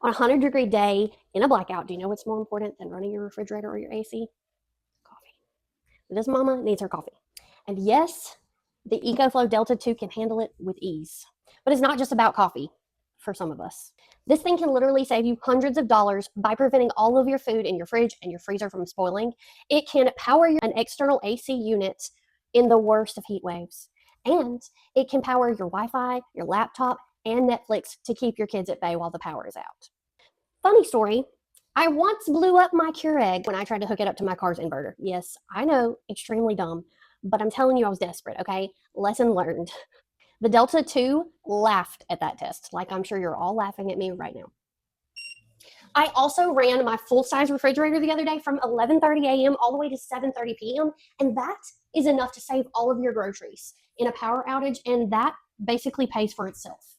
On a 100-degree day in a blackout, do you know what's more important than running your refrigerator or your AC? Coffee. This mama needs her coffee. And yes, the EcoFlow Delta 2 can handle it with ease. But it's not just about coffee for some of us. This thing can literally save you hundreds of dollars by preventing all of your food in your fridge and your freezer from spoiling. It can power an external AC unit in the worst of heat waves. And it can power your Wi-Fi, your laptop, and Netflix to keep your kids at bay while the power is out. Funny story, I once blew up my Kureg when I tried to hook it up to my car's inverter. Yes, I know, extremely dumb, but I'm telling you I was desperate, okay? Lesson learned. The Delta 2 laughed at that test, like I'm sure you're all laughing at me right now. I also ran my full-size refrigerator the other day from 11:30 a.m. all the way to 7:30 p.m., and that is enough to save all of your groceries in a power outage, and that basically pays for itself.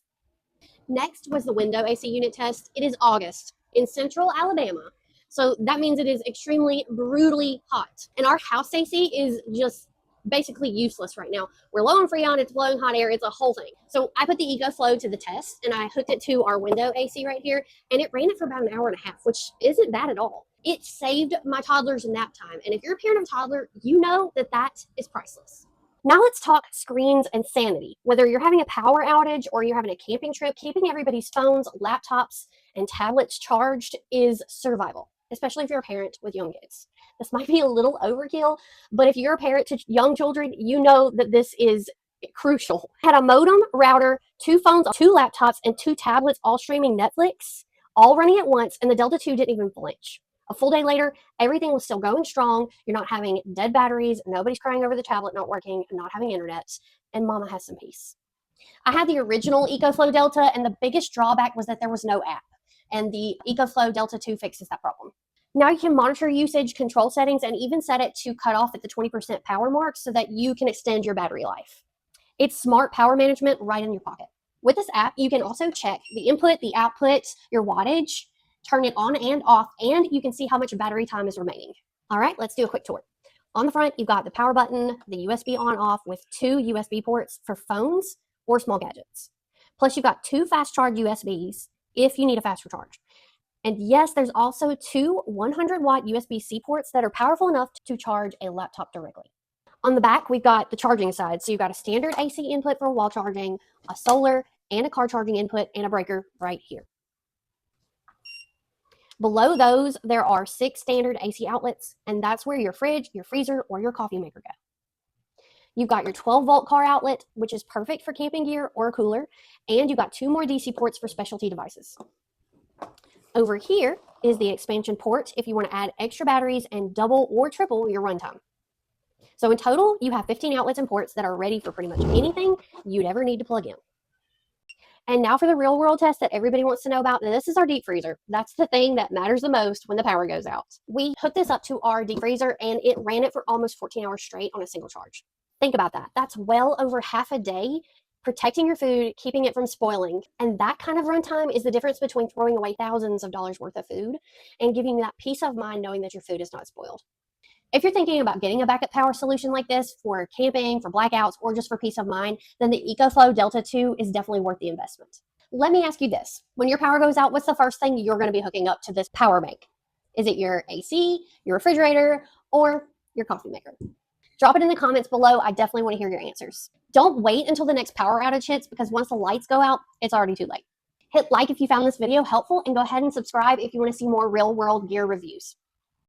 Next was the window AC unit test. It is August in central Alabama, so that means it is extremely brutally hot, and our house AC is just basically useless right now. We're low on Freon, it's blowing hot air, it's a whole thing. So I put the EcoFlow to the test and I hooked it to our window AC right here, and it ran it for about an hour and a half, which isn't bad at all. It saved my toddler's nap time, and if you're a parent of a toddler, you know that that is priceless. Now let's talk screens and sanity. Whether you're having a power outage or you're having a camping trip, keeping everybody's phones, laptops, and tablets charged is survival, especially if you're a parent with young kids. This might be a little overkill, but if you're a parent to young children, you know that this is crucial. I had a modem, router, 2 phones, 2 laptops, and 2 tablets all streaming Netflix, all running at once, and the Delta 2 didn't even flinch. A full day later, everything was still going strong. You're not having dead batteries. Nobody's crying over the tablet not working, not having internet, and mama has some peace. I had the original EcoFlow Delta, and the biggest drawback was that there was no app, and the EcoFlow Delta 2 fixes that problem. Now you can monitor usage, control settings, and even set it to cut off at the 20% power mark so that you can extend your battery life. It's smart power management right in your pocket. With this app, you can also check the input, the output, your wattage, turn it on and off, and you can see how much battery time is remaining. All right, let's do a quick tour. On the front, you've got the power button, the USB on-off with 2 USB ports for phones or small gadgets. Plus, you've got 2 fast charge USBs if you need a faster charge. And yes, there's also 2 100-watt USB-C ports that are powerful enough to charge a laptop directly. On the back, we've got the charging side. So you've got a standard AC input for wall charging, a solar, and a car charging input, and a breaker right here. Below those, there are 6 standard AC outlets, and that's where your fridge, your freezer, or your coffee maker go. You've got your 12-volt car outlet, which is perfect for camping gear or a cooler, and you've got 2 more DC ports for specialty devices. Over here is the expansion port if you want to add extra batteries and double or triple your runtime. So in total, you have 15 outlets and ports that are ready for pretty much anything you'd ever need to plug in. And now for the real world test that everybody wants to know about. Now, this is our deep freezer. That's the thing that matters the most when the power goes out. We hooked this up to our deep freezer and it ran it for almost 14 hours straight on a single charge. Think about that. That's well over half a day protecting your food, keeping it from spoiling. And that kind of runtime is the difference between throwing away thousands of dollars worth of food and giving you that peace of mind knowing that your food is not spoiled. If you're thinking about getting a backup power solution like this for camping, for blackouts, or just for peace of mind, then the EcoFlow Delta 2 is definitely worth the investment. Let me ask you this. When your power goes out, what's the first thing you're going to be hooking up to this power bank? Is it your AC, your refrigerator, or your coffee maker? Drop it in the comments below. I definitely want to hear your answers. Don't wait until the next power outage hits because once the lights go out, it's already too late. Hit like if you found this video helpful and go ahead and subscribe if you want to see more real world gear reviews.